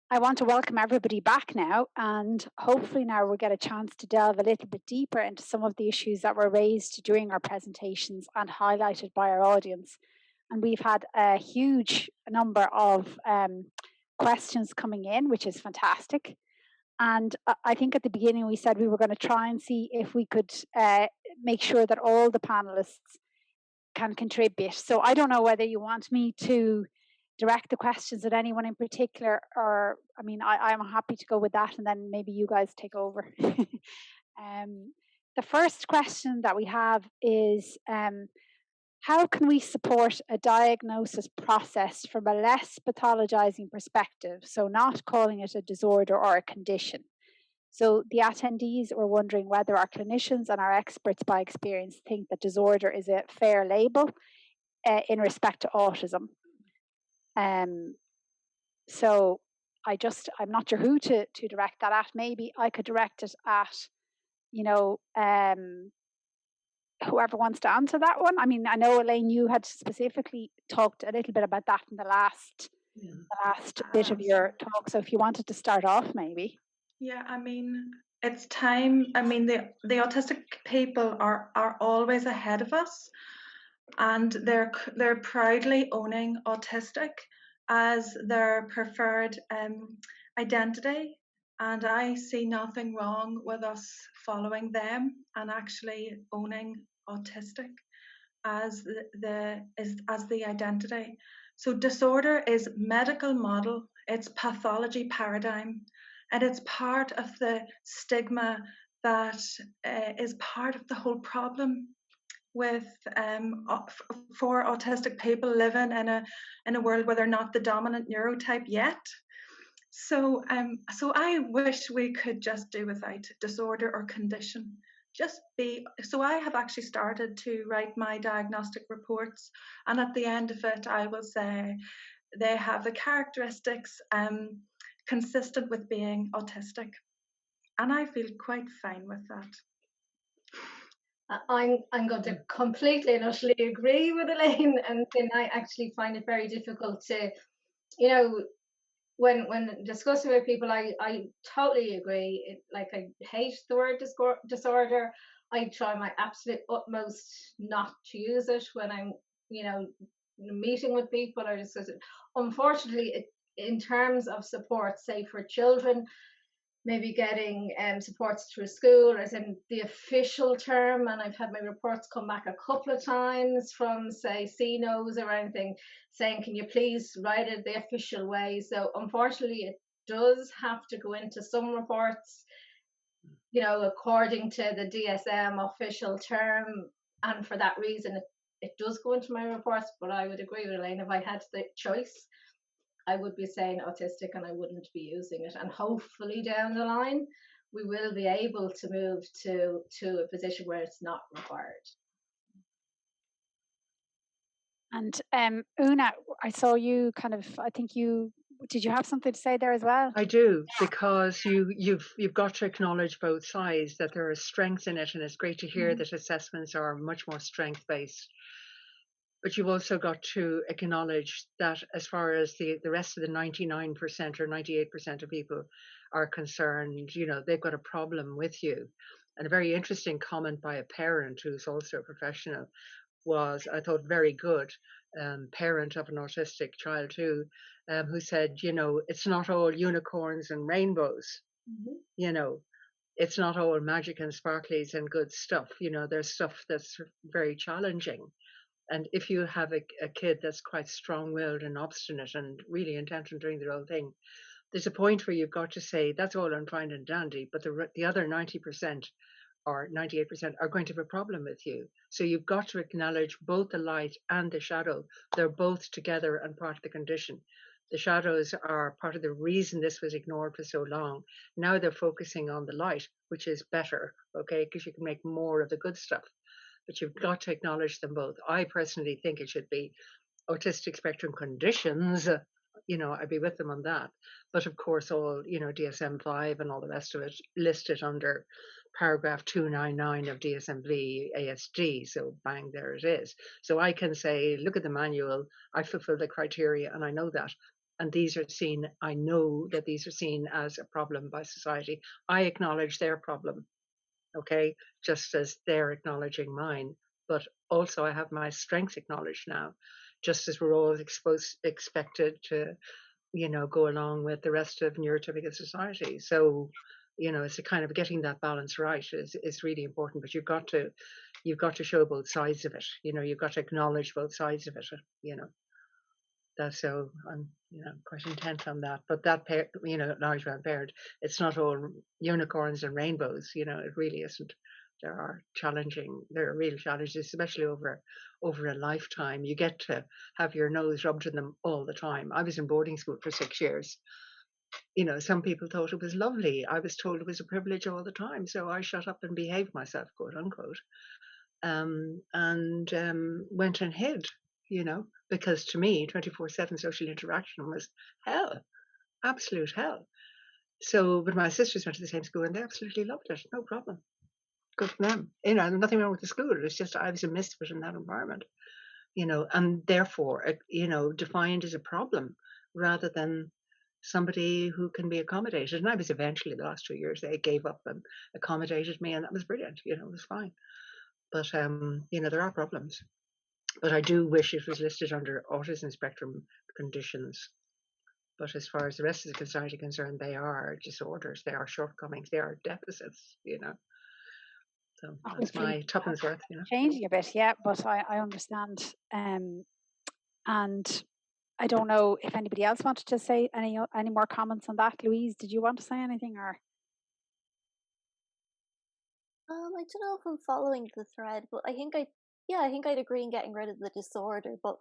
I want to welcome everybody back now, and hopefully now we'll get a chance to delve a little bit deeper into some of the issues that were raised during our presentations and highlighted by our audience. And we've had a huge number of questions coming in, which is fantastic. And I think at the beginning we said we were going to try and see if we could make sure that all the panelists can contribute. So I don't know whether you want me to direct the questions at anyone in particular, or I mean, I'm happy to go with that, and then maybe you guys take over. The first question that we have is how can we support a diagnosis process from a less pathologizing perspective, so not calling it a disorder or a condition? So the attendees were wondering whether our clinicians and our experts by experience think that disorder is a fair label in respect to autism. So I'm not sure who to direct that at. Maybe I could direct it at, whoever wants to answer that one. I mean, I know, Elaine, you had specifically talked a little bit about that in the last bit of your talk. So if you wanted to start off, maybe. Yeah, I mean, it's time. I mean, the autistic people are always ahead of us, and they're proudly owning autistic as their preferred identity. And I see nothing wrong with us following them and actually owning autistic as the identity. So disorder is medical model, it's pathology paradigm, and it's part of the stigma that is part of the whole problem with for autistic people living in a world where they're not the dominant neurotype yet. So I wish we could just do without disorder or condition. Just be. So I have actually started to write my diagnostic reports, and at the end of it, I will say they have the characteristics consistent with being autistic, and I feel quite fine with that. I'm going to completely and utterly agree with Elaine, and I actually find it very difficult to, when discussing with people, I totally agree. I hate the word disorder. I try my absolute utmost not to use it when I'm, meeting with people or discussing. Unfortunately, in terms of support, say for children, maybe getting supports through school as in the official term, and I've had my reports come back a couple of times from, say, CNOs or anything, saying, can you please write it the official way? So unfortunately it does have to go into some reports, according to the DSM official term, and for that reason it does go into my reports. But I would agree with Elaine, if I had the choice, I would be saying autistic and I wouldn't be using it. And hopefully down the line, we will be able to move to a position where it's not required. And Una, I saw you did you have something to say there as well? I do, because you've got to acknowledge both sides, that there is strength in it, and it's great to hear that assessments are much more strength-based. But you've also got to acknowledge that as far as the rest of the 99% or 98% of people are concerned, they've got a problem with you. And a very interesting comment by a parent who's also a professional was, I thought, very good, parent of an autistic child too, who said, it's not all unicorns and rainbows. It's not all magic and sparklies and good stuff. There's stuff that's very challenging. And if you have a kid that's quite strong-willed and obstinate and really intent on doing the whole thing, there's a point where you've got to say, that's all fine and dandy, but the other 90% or 98% are going to have a problem with you. So you've got to acknowledge both the light and the shadow. They're both together and part of the condition. The shadows are part of the reason this was ignored for so long. Now they're focusing on the light, which is better, okay, because you can make more of the good stuff. But you've got to acknowledge them both. I personally think it should be autistic spectrum conditions. I'd be with them on that. But of course, all, DSM-5 and all the rest of it listed under paragraph 299 of DSM-V ASD. So bang, there it is. So I can say, look at the manual, I fulfill the criteria, and I know that. And these are seen, I know that these are seen as a problem by society. I acknowledge their problem, okay, just as they're acknowledging mine. But also I have my strengths acknowledged now, just as we're all expected to, go along with the rest of neurotypical society. So, it's a kind of getting that balance right is really important. But you've got to show both sides of it. You've got to acknowledge both sides of it. That's so I'm quite intent on that. But that large round parent, it's not all unicorns and rainbows. It really isn't. There are real challenges, especially over a lifetime. You get to have your nose rubbed in them all the time. I was in boarding school for 6 years. Some people thought it was lovely. I was told it was a privilege all the time, so I shut up and behaved myself, quote unquote, and went and hid. Because to me, 24/7 social interaction was hell, absolute hell. So, but my sisters went to the same school and they absolutely loved it. No problem. Good for them. Nothing wrong with the school. It's just I was a misfit in that environment, and therefore, defined as a problem rather than somebody who can be accommodated. And I was eventually, the last 2 years, they gave up and accommodated me, and that was brilliant. It was fine. But, there are problems. But I do wish it was listed under autism spectrum conditions. But as far as the rest of the society is concerned, they are disorders, they are shortcomings, they are deficits, So that's my tuppence worth, Changing a bit, yeah, but I understand. And I don't know if anybody else wanted to say any more comments on that. Louise, did you want to say anything, or? I don't know if I'm following the thread, but I think I'd agree in getting rid of the disorder, but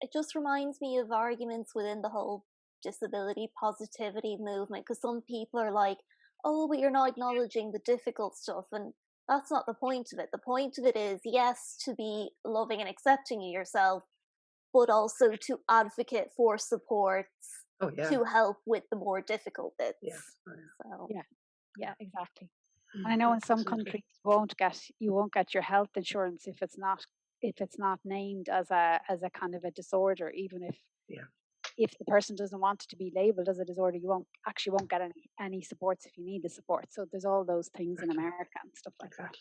it just reminds me of arguments within the whole disability positivity movement, because some people are like, oh, but you're not acknowledging the difficult stuff, and that's not the point of it. The point of it is, yes, to be loving and accepting of yourself, but also to advocate for supports to help with the more difficult bits. So. Yeah, exactly. And I know in some countries you won't get your health insurance if it's not named as a kind of a disorder, even if the person doesn't want to be labeled as a disorder, you won't get any supports if you need the support. So there's all those things in America and stuff like that.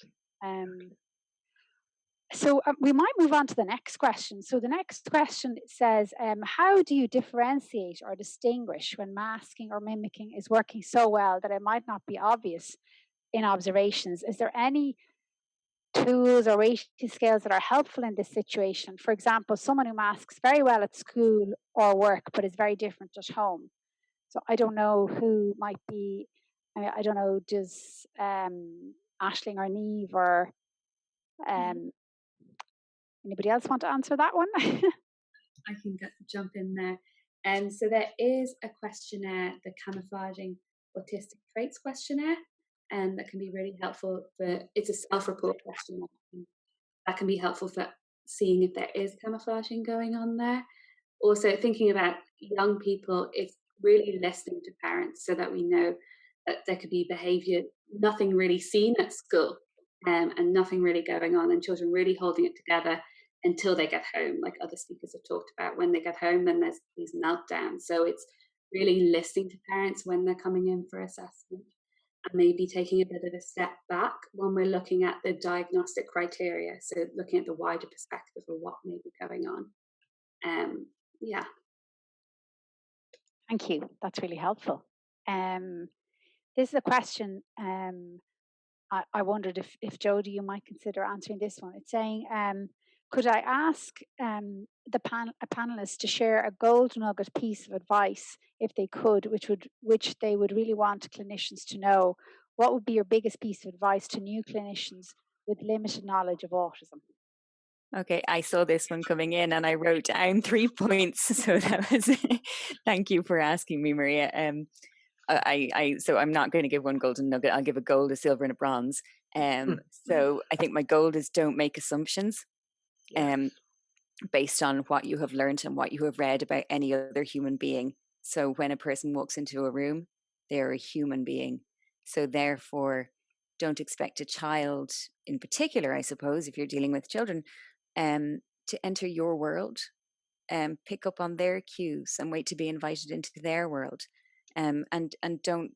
So we might move on to the next question. So the next question says, how do you differentiate or distinguish when masking or mimicking is working so well that it might not be obvious in observations? Is there any tools or rating scales that are helpful in this situation? For example, someone who masks very well at school or work but is very different at home. So I don't know who might be, I don't know, does Aisling or Niamh or anybody else want to answer that one? I can jump in there. So there is a questionnaire, the Camouflaging Autistic Traits questionnaire, and that can be really helpful it's a self-report questionnaire. That can be helpful for seeing if there is camouflaging going on there. Also, thinking about young people, it's really listening to parents so that we know that there could be behaviour, nothing really seen at school, and nothing really going on, and children really holding it together until they get home, like other speakers have talked about. When they get home, then there's these meltdowns. So it's really listening to parents when they're coming in for assessment, and maybe taking a bit of a step back when we're looking at the diagnostic criteria. So looking at the wider perspective of what may be going on. Thank you. That's really helpful. This is a question I wondered if Jodie, you might consider answering this one. It's saying, could I ask a panelist to share a gold nugget piece of advice, if they could, which they would really want clinicians to know? What would be your biggest piece of advice to new clinicians with limited knowledge of autism? Okay, I saw this one coming in and I wrote down 3 points. So that was thank you for asking me, Maria. So I'm not going to give one golden nugget. I'll give a gold, a silver, and a bronze. So I think my gold is don't make assumptions based on what you have learned and what you have read about any other human being. So when a person walks into a room, they're a human being. So therefore, don't expect a child in particular, I suppose, if you're dealing with children, to enter your world pick up on their cues and wait to be invited into their world, and don't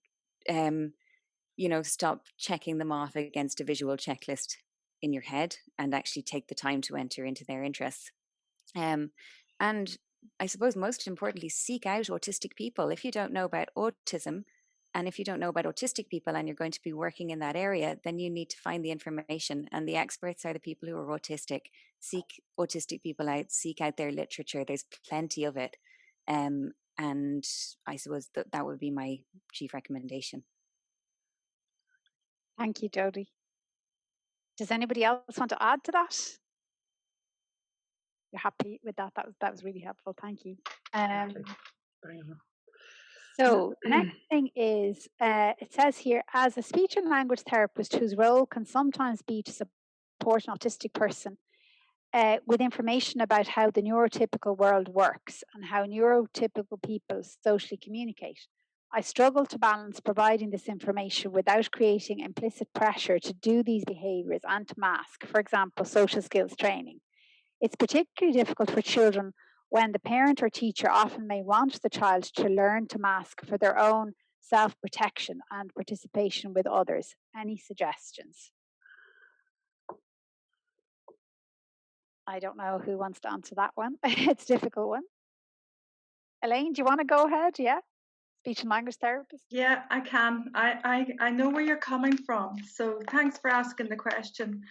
stop checking them off against a visual checklist in your head, and actually take the time to enter into their interests. And I suppose most importantly, seek out autistic people. If you don't know about autism, and if you don't know about autistic people and you're going to be working in that area, then you need to find the information, and the experts are the people who are autistic. Seek autistic people out, seek out their literature. There's plenty of it. And I suppose that would be my chief recommendation. Thank you, Jodie. Does anybody else want to add to that? You're happy with that? That was really helpful. Thank you. So the next thing is, it says here, as a speech and language therapist whose role can sometimes be to support an autistic person with information about how the neurotypical world works and how neurotypical people socially communicate, I struggle to balance providing this information without creating implicit pressure to do these behaviours and to mask, for example, social skills training. It's particularly difficult for children when the parent or teacher often may want the child to learn to mask for their own self-protection and participation with others. Any suggestions? I don't know who wants to answer that one. It's a difficult one. Elaine, do you want to go ahead? Yeah? Speech and language therapist? Yeah, I can. I know where you're coming from. So thanks for asking the question.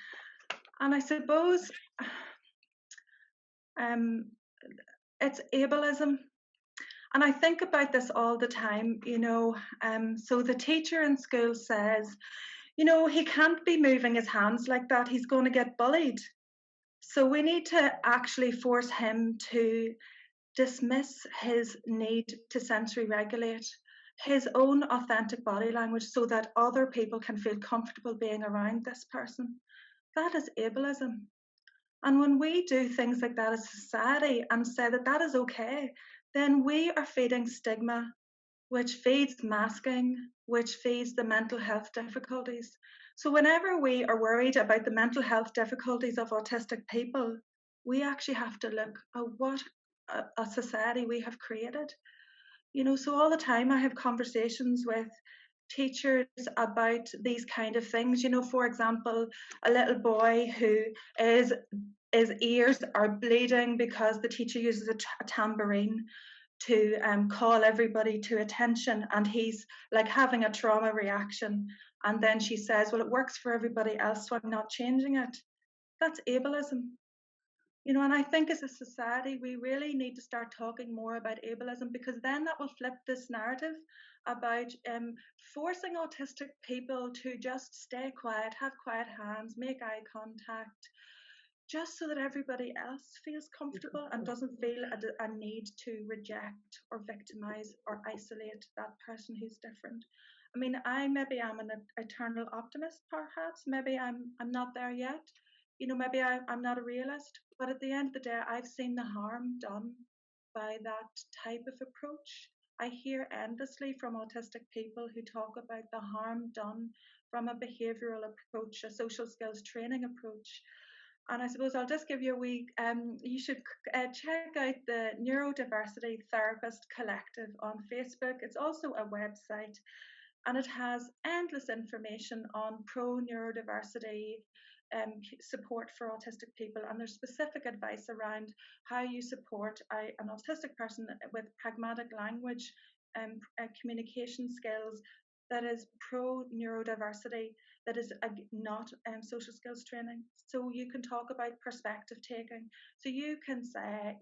And I suppose it's ableism. And I think about this all the time, so the teacher in school says, he can't be moving his hands like that. He's going to get bullied. So we need to actually force him to dismiss his need to sensory regulate his own authentic body language so that other people can feel comfortable being around this person. That is ableism. And when we do things like that as a society and say that that is okay, then we are feeding stigma, which feeds masking, which feeds the mental health difficulties. So whenever we are worried about the mental health difficulties of autistic people, we actually have to look at what a society we have created. So all the time I have conversations with teachers about these kind of things. For example, a little boy who his ears are bleeding because the teacher uses a tambourine to call everybody to attention, and he's like having a trauma reaction, and then she says, well, it works for everybody else, so I'm not changing it. That's ableism. And I think as a society we really need to start talking more about ableism, because then that will flip this narrative about forcing autistic people to just stay quiet, have quiet hands, make eye contact, just so that everybody else feels comfortable and doesn't feel a need to reject or victimize or isolate that person who's different. I mean, maybe I'm an eternal optimist, perhaps. Maybe I'm not there yet. Maybe I'm not a realist. But at the end of the day, I've seen the harm done by that type of approach. I hear endlessly from autistic people who talk about the harm done from a behavioural approach, a social skills training approach. And I suppose I'll just give you a wee, you should check out the Neurodiversity Therapist Collective on Facebook. It's also a website, and it has endless information on pro-neurodiversity support for autistic people, and there's specific advice around how you support an autistic person with pragmatic language and communication skills that is pro-neurodiversity, that is not social skills training. So you can talk about perspective taking. So you can say,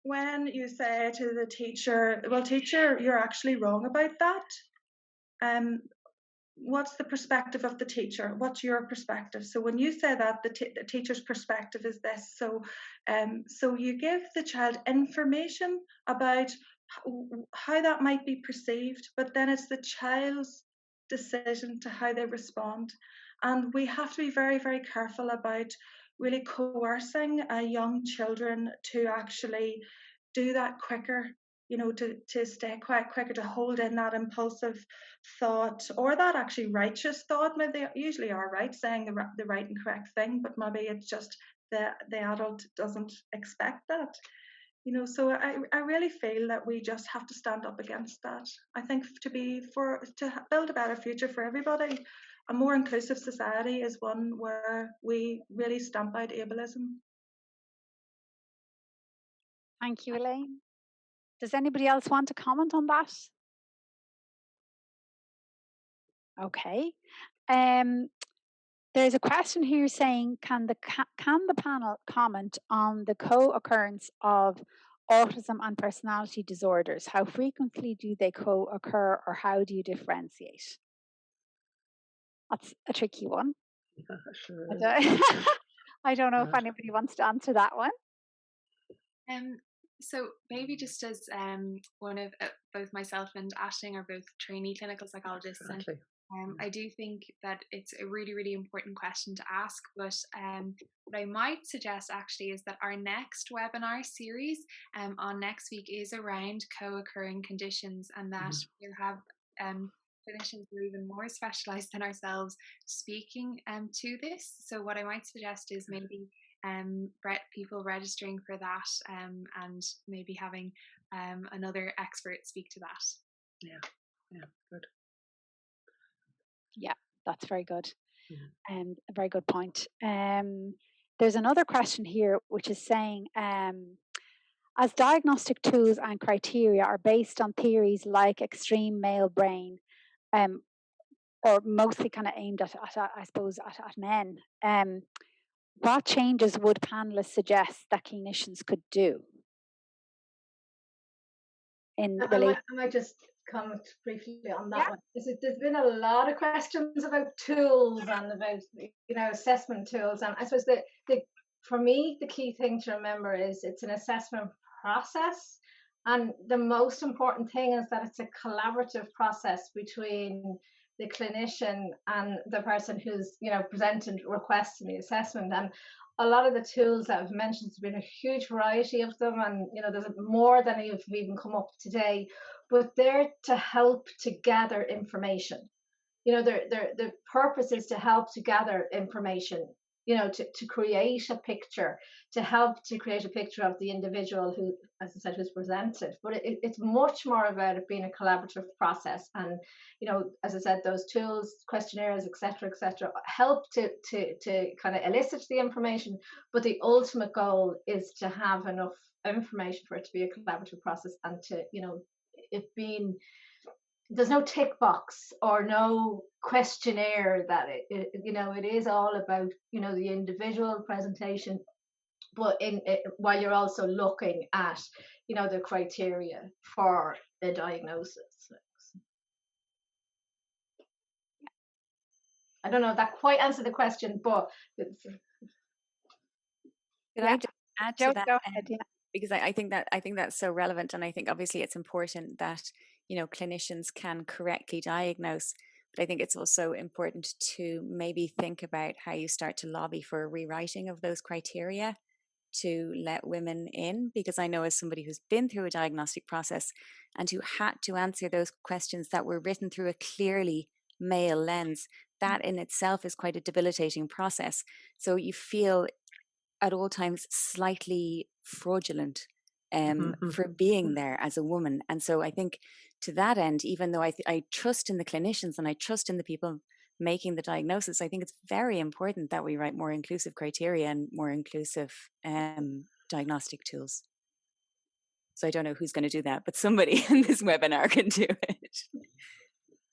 when you say to the teacher, well, teacher, you're actually wrong about that. What's the perspective of the teacher? What's your perspective? So when you say that, the teacher's perspective is this. So you give the child information about how that might be perceived, but then it's the child's decision to how they respond. And we have to be very, very careful about really coercing young children to actually do that quicker, to stay quiet quicker, to hold in that impulsive thought, or that actually righteous thought. Maybe they usually are right, saying the right and correct thing, but maybe it's just the adult doesn't expect that. So I really feel that we just have to stand up against that. I think to build a better future for everybody, a more inclusive society is one where we really stamp out ableism. Thank you, Elaine. Does anybody else want to comment on that? Okay. There's a question here saying, can the panel comment on the co-occurrence of autism and personality disorders? How frequently do they co-occur, or how do you differentiate? That's a tricky one. Sure. I don't know if anybody wants to answer that one. So maybe just as one of both myself and Aisling are both trainee clinical psychologists, Exactly. and I do think that it's a really, really important question to ask. But what I might suggest actually is that our next webinar series on next week is around co-occurring conditions, and that we'll have clinicians who are even more specialised than ourselves speaking to this. So what I might suggest is maybe people registering for that and maybe having another expert speak to that. Yeah, good. Yeah, that's very good. A very good point. There's another question here which is saying, as diagnostic tools and criteria are based on theories like extreme male brain, or mostly kind of aimed at I suppose at men, what changes would panelists suggest that clinicians could do? I might just comment briefly on that one. There's been a lot of questions about tools and about assessment tools, and I suppose for me the key thing to remember is it's an assessment process, and the most important thing is that it's a collaborative process between the clinician and the person who's presented requesting the assessment. And a lot of the tools that I've mentioned, there's been a huge variety of them, and there's more than have even come up today, but they're to help to gather information. The purpose is to help to gather information, to create a picture, to help to create a picture of the individual who, as I said, who's presented. But it's much more about it being a collaborative process. And, as I said, those tools, questionnaires, etc., help to kind of elicit the information. But the ultimate goal is to have enough information for it to be a collaborative process, and to, it being, there's no tick box or no questionnaire that it is all about the individual presentation, but while you're also looking at the criteria for the diagnosis. I don't know if that quite answered the question, but Can I just add to that? Go ahead, because I think that's so relevant, and I think obviously it's important that clinicians can correctly diagnose, but I think it's also important to maybe think about how you start to lobby for a rewriting of those criteria to let women in, because I know, as somebody who's been through a diagnostic process and who had to answer those questions that were written through a clearly male lens, that in itself is quite a debilitating process. So you feel at all times slightly fraudulent for being there as a woman. And so I think to that end, even though I trust in the clinicians and I trust in the people making the diagnosis, I think it's very important that we write more inclusive criteria and more inclusive diagnostic tools. So I don't know who's going to do that, but somebody in this webinar can do it.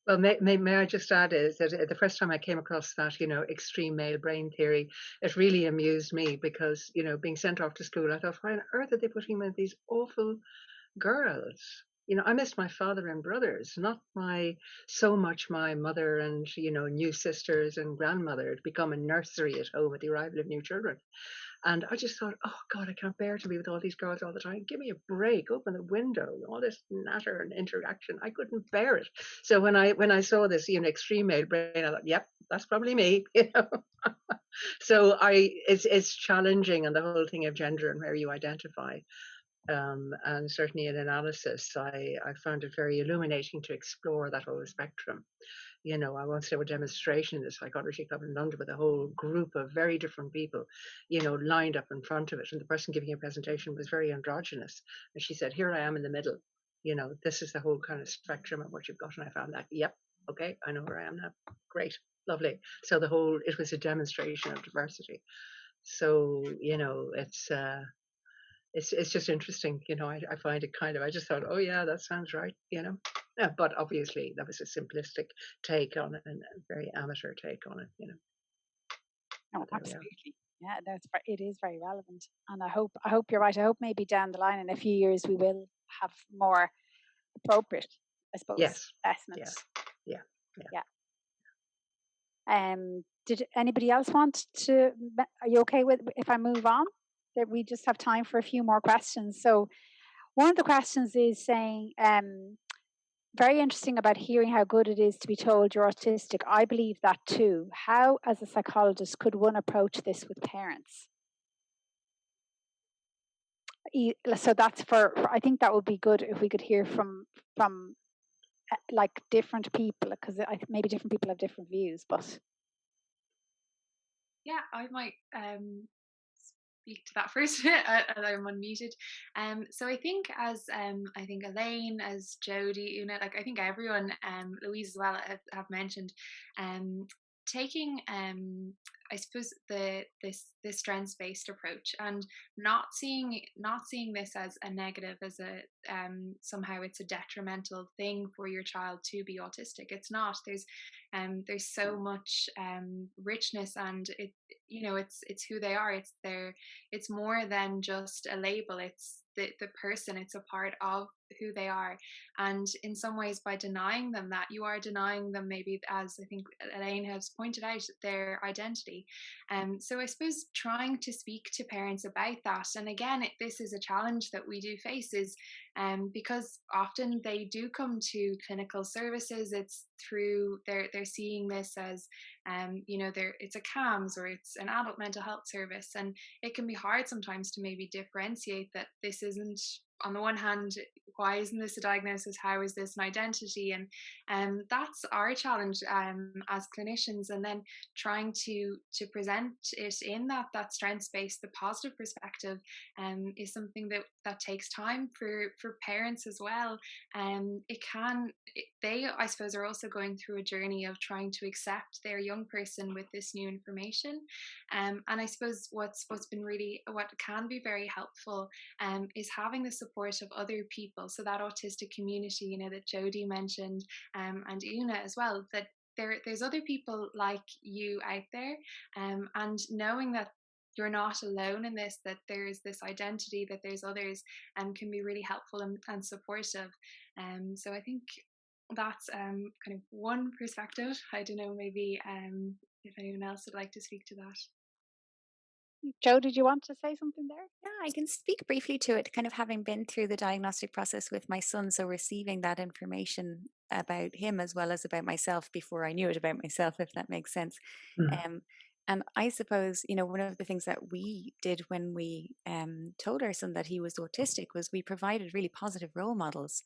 Well, may I just add is that the first time I came across that, extreme male brain theory, it really amused me because, being sent off to school, I thought, why on earth are they putting me with these awful girls? I missed my father and brothers, not so much my mother and, new sisters and grandmother. It become a nursery at home at the arrival of new children. And I just thought, oh God, I can't bear to be with all these girls all the time. Give me a break, open the window, all this natter and interaction. I couldn't bear it. So when I saw this, extreme male brain, I thought, yep, that's probably me. So it's challenging, and the whole thing of gender and where you identify. And certainly in analysis, I found it very illuminating to explore that whole spectrum. You know, I once did a demonstration in the psychology club in London with a whole group of very different people, you know, lined up in front of it. And the person giving a presentation was very androgynous. And she said, here I am in the middle. You know, this is the whole kind of spectrum of what you've got. And I found that, yep, okay, I know where I am now. Great, lovely. So it was a demonstration of diversity. So, you know, it's just interesting, you know. I find it I just thought, oh yeah, that sounds right, you know. But obviously that was a simplistic take on it and a very amateur take on it, you know. Oh, absolutely. Yeah, it is very relevant, and I hope you're right. I hope maybe down the line in a few years we will have more appropriate, I suppose, assessments. Yeah. Did anybody else want to? Are you okay with if I move on? That we just have time for a few more questions. So one of the questions is saying, very interesting about hearing how good it is to be told you're autistic. I believe that too. How, as a psychologist, could one approach this with parents? So that's I think that would be good if we could hear from like different people, because maybe different people have different views, but. Yeah, I might speak to that first, and I'm unmuted. So I think as I think Elaine, as Jodie, Una, like I think everyone, Louise as well, have mentioned, taking I suppose this strengths based approach, and not seeing this as a negative, as a somehow it's a detrimental thing for your child to be autistic. It's not. There's so much richness, and it's who they are. It's more than just a label. It's the person. It's a part of who they are. And in some ways, by denying them that, you are denying them, maybe, as I think Elaine has pointed out, their identity. So I suppose trying to speak to parents about that, and again, this is a challenge that we do face, is because often they do come to clinical services. It's through they're seeing this as it's a CAMS or it's an adult mental health service, and it can be hard sometimes to maybe differentiate that this isn't, on the one hand, why isn't this a diagnosis? How is this an identity? And that's our challenge as clinicians. And then trying to present it in that strengths-based, the positive perspective, is something that takes time for parents as well. They, I suppose, are also going through a journey of trying to accept their young person with this new information. And I suppose what can be very helpful is having the support of other people. So that autistic community, that Jodie mentioned, and Una as well, that there's other people like you out there, and knowing that you're not alone in this, that there's this identity, that there's others, can be really helpful and supportive. So I think that's kind of one perspective. I don't know, maybe if anyone else would like to speak to that. Jo, did you want to say something there? Yeah, I can speak briefly to it, kind of having been through the diagnostic process with my son, so receiving that information about him as well as about myself before I knew it about myself, if that makes sense. And I suppose, one of the things that we did when we told our son that he was autistic was we provided really positive role models.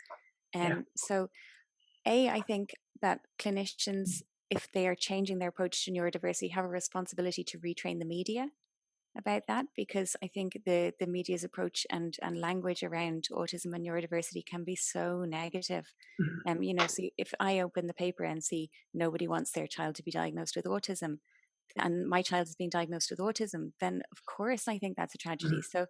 So I think that clinicians, if they are changing their approach to neurodiversity, have a responsibility to retrain the media about that, because I think the media's approach and language around autism and neurodiversity can be so negative. So if I open the paper and see nobody wants their child to be diagnosed with autism, and my child is being diagnosed with autism, then of course I think that's a tragedy. So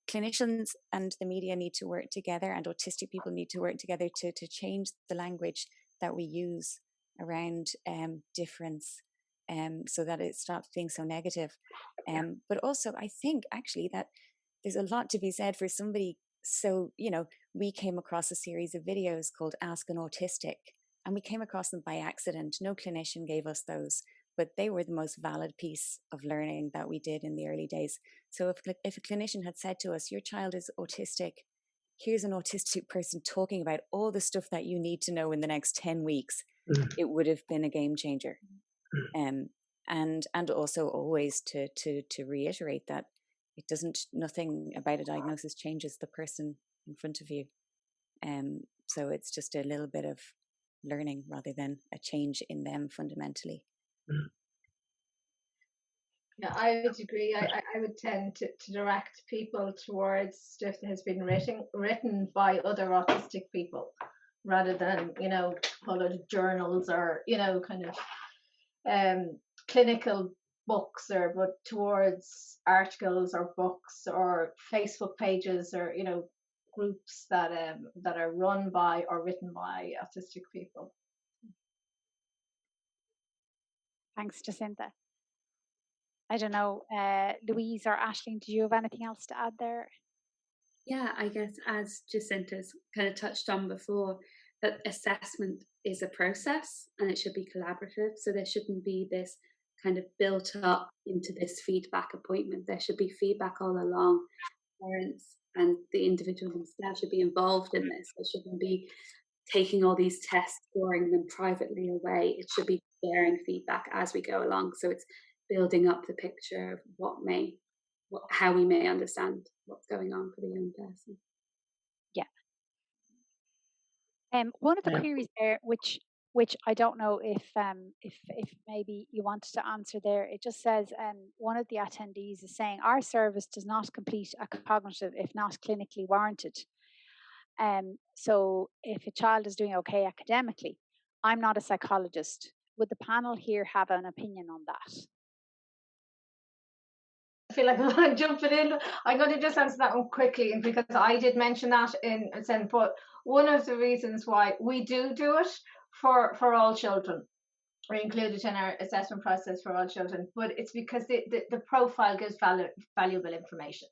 clinicians and the media need to work together, and autistic people need to work together to change the language that we use around difference, so that it stops being so negative. But also, I think actually that there's a lot to be said for somebody. So, we came across a series of videos called Ask an Autistic, and we came across them by accident. No clinician gave us those, but they were the most valid piece of learning that we did in the early days. So if a clinician had said to us, your child is autistic, here's an autistic person talking about all the stuff that you need to know in the next 10 weeks, it would have been a game changer. And also always to reiterate that nothing about a diagnosis changes the person in front of you. So it's just a little bit of learning rather than a change in them fundamentally. Yeah, I would agree. I would tend to direct people towards stuff that has been written by other autistic people, rather than, call it journals or, kind of clinical books, but towards articles or books or Facebook pages or, groups that are run by or written by autistic people. Thanks, Jacinta. I don't know, Louise or Aisling, do you have anything else to add there? Yeah, I guess as Jacinta's kind of touched on before, that assessment is a process and it should be collaborative. So there shouldn't be this kind of built up into this feedback appointment. There should be feedback all along. Parents and the individual themselves should be involved in this. They shouldn't be taking all these tests, storing them privately away. It should be sharing feedback as we go along. So it's building up the picture of how we may understand what's going on for the young person. Yeah. One of the queries there, which I don't know if maybe you wanted to answer there, it just says one of the attendees is saying our service does not complete a cognitive if not clinically warranted. So if a child is doing okay academically, I'm not a psychologist. Would the panel here have an opinion on that? I feel like I'm jumping in. I'm going to just answer that one quickly, because I did mention that in a sense. But one of the reasons why we do it for all children, we include it in our assessment process for all children, but it's because the profile gives valuable information.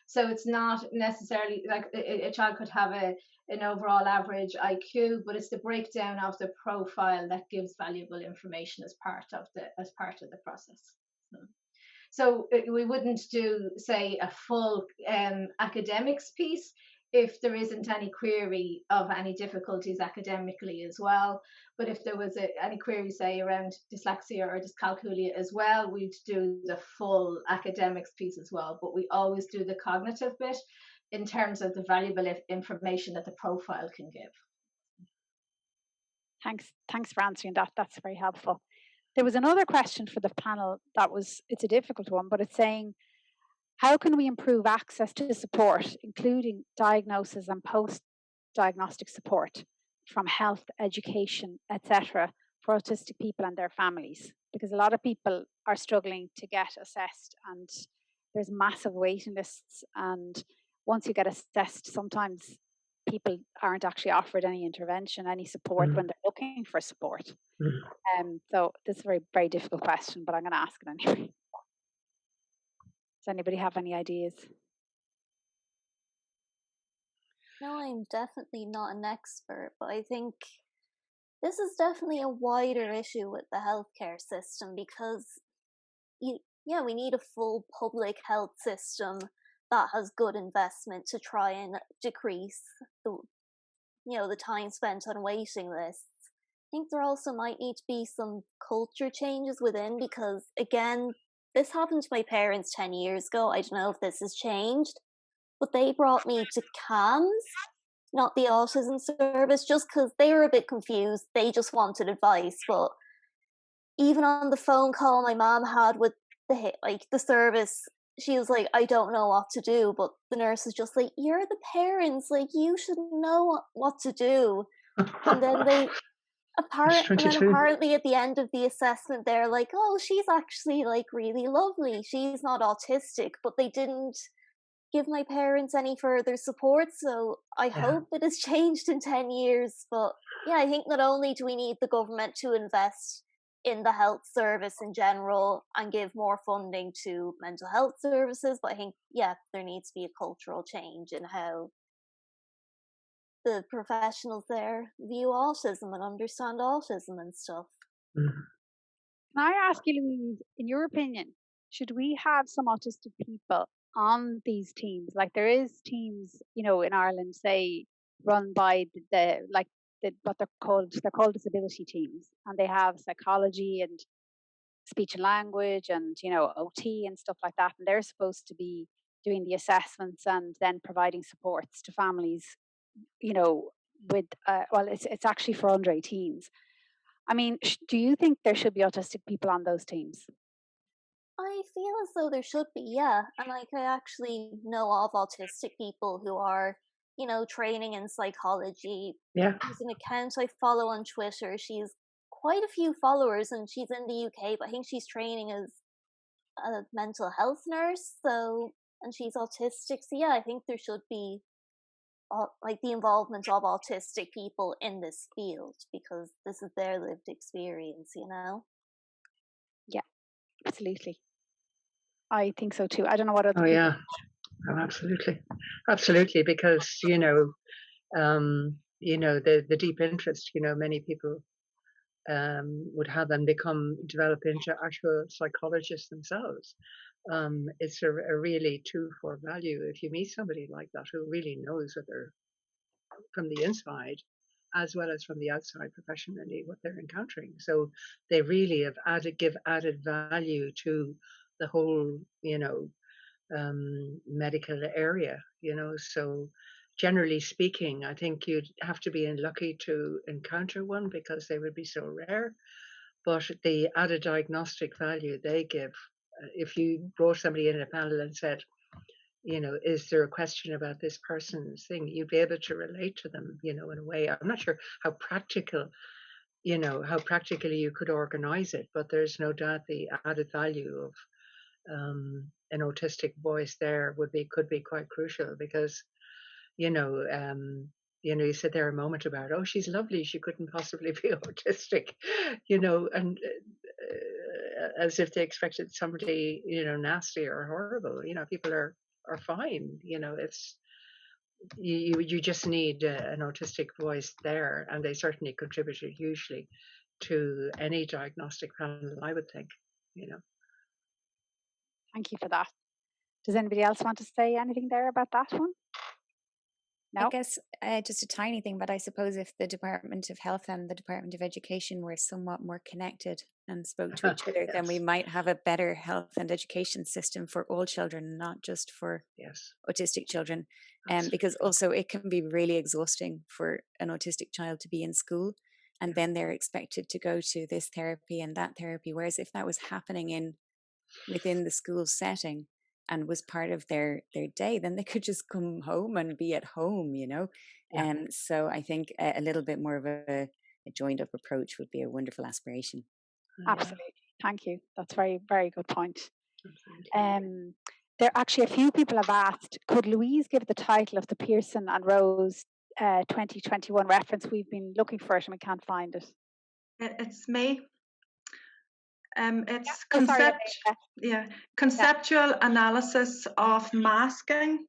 So it's not necessarily like a child could have an overall average IQ, but it's the breakdown of the profile that gives valuable information as part of the process. So we wouldn't do, say, a full academics piece if there isn't any query of any difficulties academically as well. But if there was any query, say, around dyslexia or dyscalculia as well, we'd do the full academics piece as well. But we always do the cognitive bit in terms of the valuable information that the profile can give. Thanks for answering that. That's very helpful. There was another question for the panel it's a difficult one, but it's saying, how can we improve access to support, including diagnosis and post-diagnostic support from health, education, etc., for autistic people and their families? Because a lot of people are struggling to get assessed, and there's massive waiting lists. And once you get assessed, sometimes people aren't actually offered any intervention, any support when they're looking for support. So this is a very, very difficult question, but I'm going to ask it anyway. Does anybody have any ideas? No, I'm definitely not an expert, but I think this is definitely a wider issue with the healthcare system, because we need a full public health system that has good investment to try and decrease the time spent on waiting lists. I think there also might need to be some culture changes within, because again, this happened to my parents 10 years ago. I don't know if this has changed, but they brought me to CAMS, not the autism service, just because they were a bit confused. They just wanted advice. But even on the phone call my mom had with the service, she was like, I don't know what to do. But the nurse was just like, you're the parents, like you should know what to do. And then apparently at the end of the assessment, they're like, oh, she's actually like really lovely. She's not autistic, but they didn't give my parents any further support. So I hope it has changed in 10 years. But yeah, I think not only do we need the government to invest in the health service in general and give more funding to mental health services, but I think, there needs to be a cultural change in how the professionals there view autism and understand autism and stuff. Can I ask you, Louise, in your opinion, should we have some autistic people on these teams? Like there is teams, in Ireland, say, run by what they're called disability teams, and they have psychology and speech and language and OT and stuff like that, and they're supposed to be doing the assessments and then providing supports to families, with, well, it's actually for under 18s. I mean, do you think there should be autistic people on those teams? I feel as though there should be, yeah. And like, I actually know of autistic people who are, training in psychology. Yeah. There's an account I follow on Twitter. She's quite a few followers and she's in the UK, but I think she's training as a mental health nurse. So, and she's autistic. So yeah, I think there should be like the involvement of autistic people in this field because this is their lived experience, Yeah, absolutely. I think so too. I don't know what other people. Yeah. Oh, absolutely, because the deep interest, many people would have them develop into actual psychologists themselves. It's a really two for value if you meet somebody like that who really knows what they're from the inside as well as from the outside professionally what they're encountering. So they really have give added value to the whole medical area, so generally speaking, I think you'd have to be lucky to encounter one because they would be so rare. But the added diagnostic value they give, if you brought somebody in a panel and said, is there a question about this person's thing, you'd be able to relate to them, in a way. I'm not sure how practically you could organize it, but there's no doubt the added value of an autistic voice there could be quite crucial because, you said there a moment about, oh, she's lovely, she couldn't possibly be autistic, and as if they expected somebody, nasty or horrible. People are fine. It's you just need an autistic voice there, and they certainly contributed hugely to any diagnostic panel, I would think. Thank you for that. Does anybody else want to say anything there about that one? No? I guess just a tiny thing, but I suppose if the Department of Health and the Department of Education were somewhat more connected and spoke to each other, then we might have a better health and education system for all children, not just for autistic children. Because also it can be really exhausting for an autistic child to be in school and then they're expected to go to this therapy and that therapy. Whereas if that was happening within the school setting and was part of their day, then they could just come home and be at home, so I think a little bit more of a joined up approach would be a wonderful aspiration. Absolutely. Thank you. That's very, very good point. There actually a few people have asked, could Louise give the title of the Pearson and Rose 2021 reference? We've been looking for it and we can't find it. It's me. It's conceptual analysis of masking.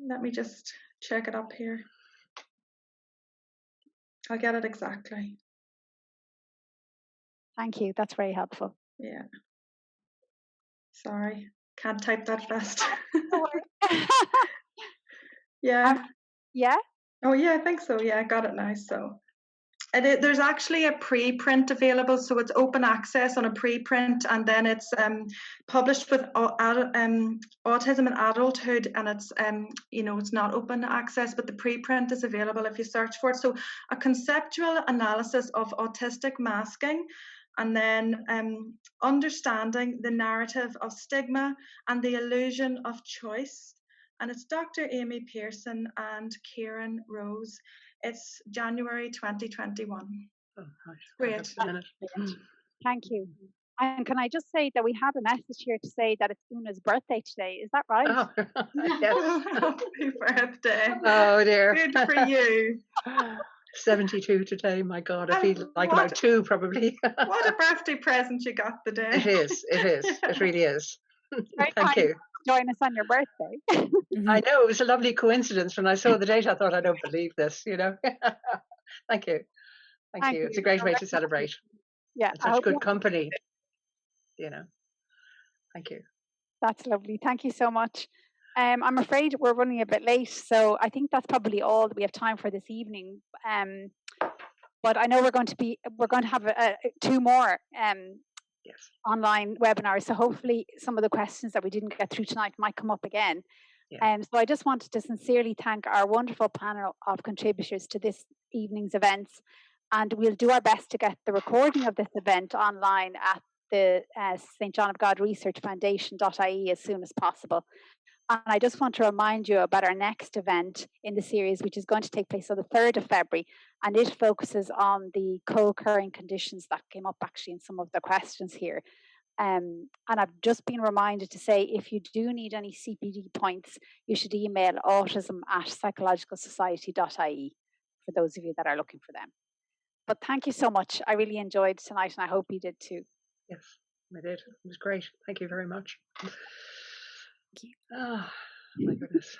Let me just check it up here. I'll get it exactly. Thank you. That's very helpful. Yeah. Sorry, can't type that fast. Yeah. Yeah? Oh yeah, I think so. Yeah, I got it now. So there's actually a preprint available, so it's open access on a preprint, and then it's published with Autism in Adulthood, and it's it's not open access, but the preprint is available if you search for it. So a conceptual analysis of autistic masking, and then understanding the narrative of stigma and the illusion of choice. And it's Dr. Amy Pearson and Kieran Rose. It's January 2021. Oh, great. Thank you. And can I just say that we have a message here to say that it's Una's birthday today. Is that right? Oh, yes. Happy birthday. Oh, dear. Good for you. 72 today. My God, I feel like about 2 probably. What a birthday present you got today. It is. It really is. Thank you. Join us on your birthday. I know, it was a lovely coincidence. When I saw the date, I thought, I don't believe this, Thank you. Thank you. It's a great way to celebrate. Yeah. It's such good company, Thank you. That's lovely. Thank you so much. I'm afraid we're running a bit late, so I think that's probably all that we have time for this evening. But I know we're going to have 2 more online webinars, so hopefully some of the questions that we didn't get through tonight might come up again. So I just wanted to sincerely thank our wonderful panel of contributors to this evening's events, and we'll do our best to get the recording of this event online at the St. John of God Research Foundation.ie as soon as possible. And I just want to remind you about our next event in the series, which is going to take place on the 3rd of February, and it focuses on the co-occurring conditions that came up actually in some of the questions here. And I've just been reminded to say, if you do need any CPD points, you should email autism@psychologicalsociety.ie for those of you that are looking for them. But thank you so much. I really enjoyed tonight, and I hope you did too. Yes, I did. It was great. Thank you very much. Thank you. Oh, my goodness.